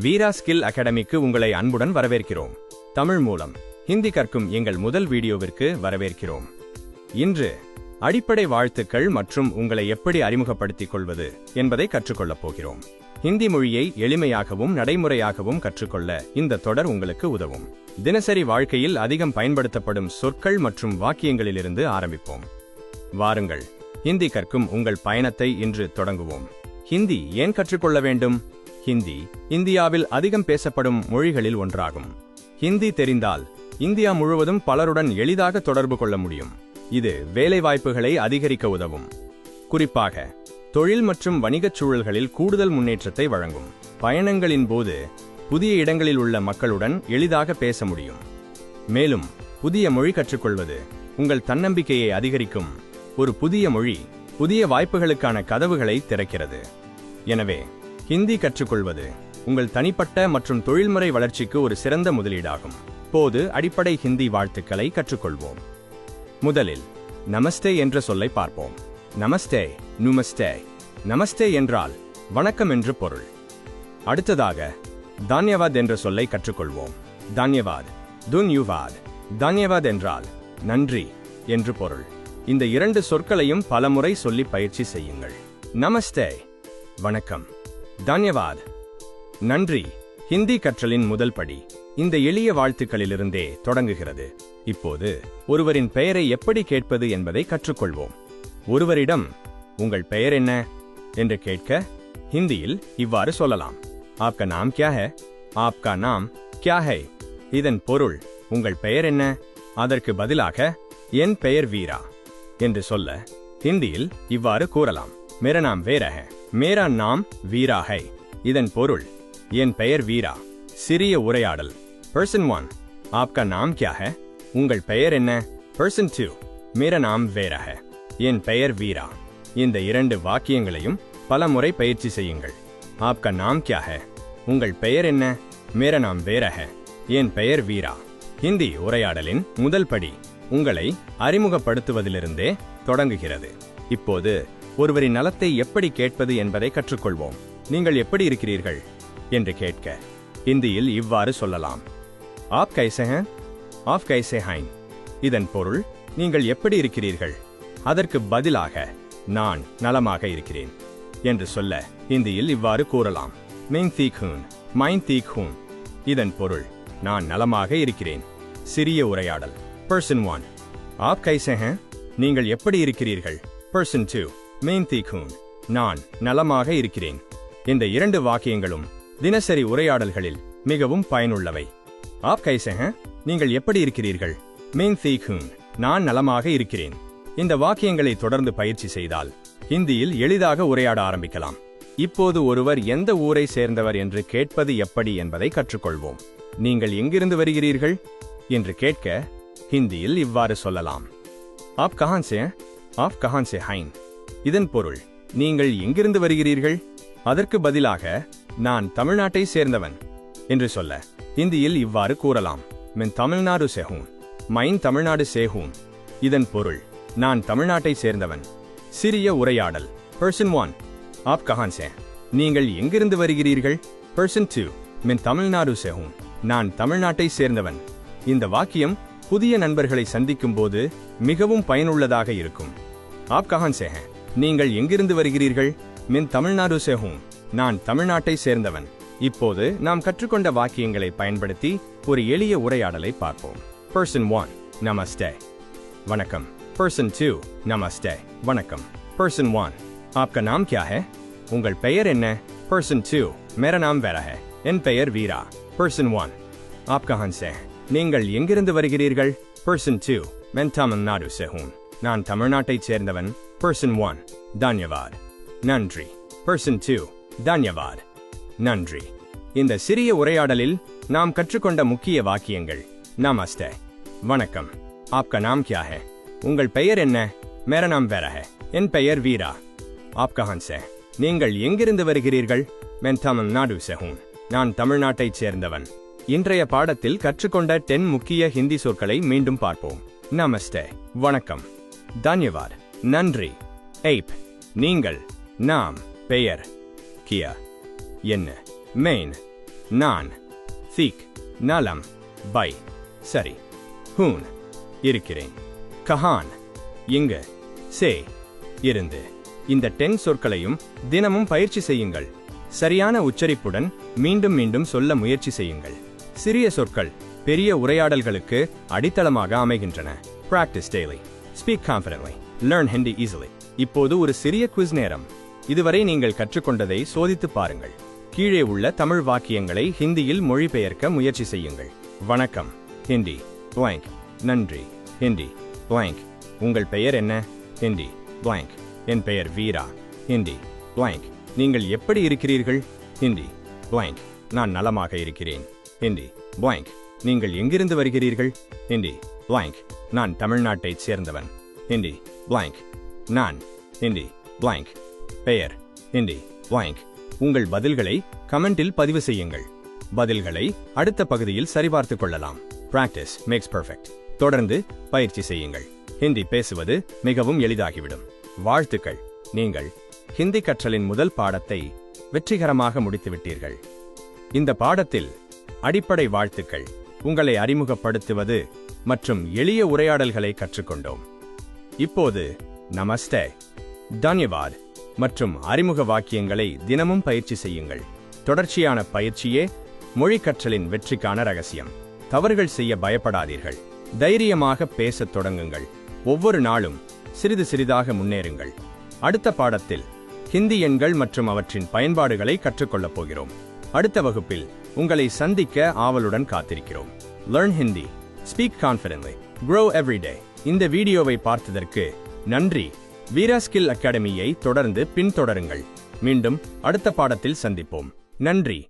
வீரா skill அகாடமிக்கு உங்களை அன்புடன் வரவேற்கிறோம். தமிழ் மூலம் ஹிந்தி கற்கும் எங்கள் முதல் வீடியோவிற்கு வரவேற்கிறோம். இன்று அடிப்படை வாழ்த்துக்கள் மற்றும் உங்களை எப்படி அறிமுகப்படுத்திக் கொள்வது என்பதை கற்றுக்கொள்ளப் போகிறோம். ஹிந்தி மொழியை எளிமையாகவும் நடைமுறையாகவும் கற்றுக்கொள்ள இந்த தொடர் உங்களுக்கு உதவும். தினசரி வாழ்க்கையில் அதிகம் பயன்படுத்தப்படும் சொற்கள் மற்றும் வாக்கியங்களிலிருந்து ஆரம்பிப்போம். வாருங்கள், ஹிந்தி கற்கும் உங்கள் பயணத்தை இன்று தொடங்குவோம். ஹிந்தி ஏன் கற்றுக்கொள்ள வேண்டும்? ஹிந்தி இந்தியாவில் அதிகம் பேசப்படும் மொழிகளில் ஒன்றாகும். ஹிந்தி தெரிந்தால் இந்தியா முழுவதும் பலருடன் எளிதாக தொடர்பு கொள்ள முடியும். இது வேலைவாய்ப்புகளை அதிகரிக்க உதவும். குறிப்பாக தொழில் மற்றும் வணிகச் சூழல்களில் கூடுதல் முன்னேற்றத்தை வழங்கும். பயணங்களின் போது புதிய இடங்களில் உள்ள மக்களுடன் எளிதாக பேச முடியும். மேலும் புதிய மொழி கற்றுக்கொள்வது உங்கள் தன்னம்பிக்கையை அதிகரிக்கும். ஒரு புதிய மொழி புதிய வாய்ப்புகளுக்கான கதவுகளை திறக்கிறது. எனவே ஹிந்தி கற்றுக்கொள்வது உங்கள் தனிப்பட்ட மற்றும் தொழில்முறை வளர்ச்சிக்கு ஒரு சிறந்த முதலீடாகும். இப்போது அடிப்படை ஹிந்தி வாழ்த்துக்களை கற்றுக்கொள்வோம். முதலில் நமஸ்தே என்ற சொல்லை பார்ப்போம். நமஸ்தே, நுமஸ்தே. நமஸ்தே என்றால் வணக்கம் என்று பொருள். அடுத்ததாக தான்யவாத் என்ற சொல்லை கற்றுக்கொள்வோம். தான்யவாத், துன்யுவாத். தான்யவாத் என்றால் நன்றி என்று பொருள். இந்த இரண்டு சொற்களையும் பலமுறை சொல்லி பயிற்சி செய்யுங்கள். நமஸ்தே வணக்கம், தான்யவாத் நன்றி. ஹிந்தி கற்றலின் முதல் படி இந்த எளிய வாழ்த்துக்களிலிருந்தே தொடங்குகிறது. இப்போது ஒருவரின் பெயரை எப்படி கேட்பது என்பதை கற்றுக்கொள்வோம். ஒருவரிடம் உங்கள் பெயர் என்ன என்று கேட்க ஹிந்தியில் இவ்வாறு சொல்லலாம். ஆப்கா நாம் கியா ஹை? ஆப்கா நாம் கியா ஹை? இதன் பொருள் உங்கள் பெயர் என்ன? அதற்கு பதிலாக என் பெயர் வீரா என்று சொல்ல ஹிந்தியில் இவ்வாறு கூறலாம். மேரா நாம் வீரா ஹை. மேரா நாம் வீரா ஹை. இதன் பொருள் என் பெயர் வீரா. சிறிய உரையாடல். பர்சன் 1, ஆப்கா நாம் கியா ஹை? உங்கள் பெயர் என்ன? பர்சன் 2, மேரா நாம் வீரா ஹை. என் பெயர் வீரா. இந்த இரண்டு வாக்கியங்களையும் பல முறை பயிற்சி செய்யுங்கள். ஆப்கா நாம் கியா ஹை? உங்கள் பெயர் என்ன? மேரா நாம் வீரா ஹை. என் பெயர் வீரா. ஹிந்தி உரையாடலின் முதல் படி உங்களை அறிமுகப்படுத்துவதிலிருந்தே தொடங்குகிறது. இப்போது ஒருவரின் நலத்தை எப்படி கேட்பது என்பதை கற்றுக்கொள்வோம். நீங்கள் எப்படி இருக்கிறீர்கள் என்று கேட்க ஹிந்தியில் இவ்வாறு சொல்லலாம். ஆப் கைசே ஹைன்? ஆப் கைசே ஹைன். இதன் பொருள் நீங்கள் எப்படி இருக்கிறீர்கள்? அதற்கு பதிலாக நான் நலமாக இருக்கிறேன் என்று சொல்ல ஹிந்தியில் இவ்வாறு கூறலாம். மைன் தீக் ஹூன், மைன் தீக் ஹூன். இதன் பொருள் நான் நலமாக இருக்கிறேன். சிறிய உரையாடல். பர்சன் 1, ஆப் கைசே ஹைன்? நீங்கள் எப்படி இருக்கிறீர்கள்? பர்சன் 2, மைன் தீக் ஹூன். நான் நலமாக இருக்கிறேன். இந்த இரண்டு வாக்கியங்களும் தினசரி உரையாடல்களில் மிகவும் பயனுள்ளவை. ஆப் கைசே ஹைன்? நீங்கள் எப்படி இருக்கிறீர்கள்? மைன் தீக் ஹூன். நான் நலமாக இருக்கிறேன். இந்த வாக்கியங்களை தொடர்ந்து பயிற்சி செய்தால் ஹிந்தியில் எளிதாக உரையாட ஆரம்பிக்கலாம். இப்போது ஒருவர் எந்த ஊரை சேர்ந்தவர் என்று கேட்பது எப்படி என்பதை கற்றுக்கொள்வோம். நீங்கள் எங்கிருந்து வருகிறீர்கள் என்று கேட்க ஹிந்தியில் இவ்வாறு சொல்லலாம். ஆப் கஹான் சே? ஆப் கஹான் சே ஹைன். இதன் பொருள் நீங்கள் எங்கிருந்து வருகிறீர்கள்? அதற்கு பதிலாக நான் தமிழ்நாட்டை சேர்ந்தவன் என்று சொல்ல ஹிந்தியில் இவ்வாறு கூறலாம். மென் தமிழ்நாடு சேஹூன், மைன் தமிழ்நாடு சேஹூன். இதன் பொருள் நான் தமிழ்நாட்டை சேர்ந்தவன். சிறிய உரையாடல். பர்சன் 1, ஆப் கஹான் சே? நீங்கள் எங்கிருந்து வருகிறீர்கள்? பர்சன் 2, மென் தமிழ்நாடு சேஹூன். நான் தமிழ்நாட்டை சேர்ந்தவன். இந்த வாக்கியம் புதிய நண்பர்களை சந்திக்கும் போது மிகவும் பயனுள்ளதாக இருக்கும். ஆப் கஹான் சே ஹை? நீங்கள் எங்கிருந்து வருகிறீர்கள்? மின் தமிழ்நாடு சேஹூன். நான் தமிழ்நாட்டை சேர்ந்தவன். இப்போது நாம் கற்றுக்கொண்ட வாக்கியங்களை பயன்படுத்தி ஒரு எளிய உரையாடலை பார்ப்போம். பர்சன் 1, நமஸ்தே வணக்கம். பர்சன் 2, நமஸ்தே வணக்கம். பர்சன் 1, ஆப்கா நாம் கியா ஹை? உங்கள் பெயர் என்ன? பர்சன் 2, மேரா நாம் வீரா ஹை. என் பெயர் வீரா. பர்சன் 1, ஆப் கஹான் சே? நீங்கள் எங்கிருந்து வருகிறீர்கள்? பர்சன் 2, மென் தமிழ்நாடு சேஹூன். நான் தமிழ்நாட்டைச் சேர்ந்தவன். பர்சன் 1, தான்யவாத் நன்றி. பர்சன் 2, தான்யவாத் நன்றி. இந்த சிறிய உரையாடலில் நாம் கற்றுக்கொண்ட முக்கிய வாக்கியங்கள். நமஸ்தே வணக்கம். ஆப்கா நாம் கியா ஹை? உங்கள் பெயர் என்ன? மேரா நாம் வீரா ஹை. என் பெயர் வீரா. ஆப் கஹான் சே? நீங்கள் எங்கிருந்து வருகிறீர்கள்? மென் தமிழ்நாடு சேஹூன். நான் தமிழ்நாட்டைச் சேர்ந்தவன். இன்றைய பாடத்தில் கற்றுக்கொண்ட 10 முக்கிய ஹிந்தி சொற்களை மீண்டும் பார்ப்போம். நமஸ்தே வணக்கம். தான்யவாத் நன்றி. எய்ப் நீங்கள். நாம் பெயர். கியா என்ன? மெயின் நான். சீக் நலம். பை சரி. ஹூன் இருக்கிறேன். கஹான் இங்கு. சே இருந்து. இந்த 10 சொற்களையும் தினமும் பயிற்சி செய்யுங்கள். சரியான உச்சரிப்புடன் மீண்டும் மீண்டும் சொல்ல முயற்சி செய்யுங்கள். சிறிய சொற்கள் பெரிய உரையாடல்களுக்கு அடித்தளமாக அமைகின்றன. Practice daily. Speak confidently. Learn Hindi easily. இப்போது ஒரு சிறிய குவிஸ் நேரம். இதுவரை நீங்கள் கற்றுக்கொண்டதை சோதித்து பாருங்கள். கீழே உள்ள தமிழ் வாக்கியங்களை ஹிந்தியில் மொழிபெயர்க்க முயற்சி செய்யுங்கள். வணக்கம். ஹிந்தி. blank. நன்றி. ஹிந்தி. blank. உங்கள் பெயர் என்ன? ஹிந்தி. blank. என் பெயர் வீரா. ஹிந்தி. blank. நீங்கள் எப்படி இருக்கிறீர்கள்? ஹிந்தி. blank. நான் நலமாக இருக்கிறேன். ஹிந்தி. blank. நீங்கள் எங்கிருந்து வருகிறீர்கள்? ஹிந்தி. blank. நான் தமிழ்நாட்டைச் சேர்ந்தவன். ஹிந்தி. blank. நான். ஹிந்தி. blank. பெயர். ஹிந்தி. blank. உங்கள் பதில்களை கமெண்டில் பதிவு செய்யுங்கள். பதில்களை அடுத்த பகுதியில் சரிபார்த்துக் கொள்ளலாம். Practice makes perfect. தொடர்ந்து பயிற்சி செய்யுங்கள். ஹிந்தி பேசுவது மிகவும் எளிதாகிவிடும். வாழ்த்துக்கள். நீங்கள் ஹிந்தி கற்றலின் முதல் பாடத்தை வெற்றிகரமாக முடித்துவிட்டீர்கள். இந்த பாடத்தில் அடிப்படை வாழ்த்துக்கள், உங்களை அறிமுகப்படுத்துவது மற்றும் எளிய உரையாடல்களை கற்றுக்கொண்டோம். இப்போது நமஸ்தே, தன்யவாத் மற்றும் அறிமுக வாக்கியங்களை தினமும் பயிற்சி செய்யுங்கள். தொடர்ச்சியான பயிற்சியே மொழி கற்றலின் வெற்றிக்கான ரகசியம். தவறுகள் செய்ய பயப்படாதீர்கள். தைரியமாக பேசத் தொடங்குங்கள். ஒவ்வொரு நாளும் சிறிது சிறிதாக முன்னேறுங்கள். அடுத்த பாடத்தில் ஹிந்தி எண்கள் மற்றும் அவற்றின் பயன்பாடுகளை கற்றுக்கொள்ளப் போகிறோம். அடுத்த வகுப்பில் உங்களை சந்திக்க ஆவலுடன் காத்திருக்கிறோம். Learn Hindi. Speak confidently. Grow every day. இந்த வீடியோவை பார்த்ததற்கு நன்றி. வீரா ஸ்கில் அகாடமியை தொடர்ந்து பின்தொடருங்கள். மீண்டும் அடுத்த பாடத்தில் சந்திப்போம். நன்றி.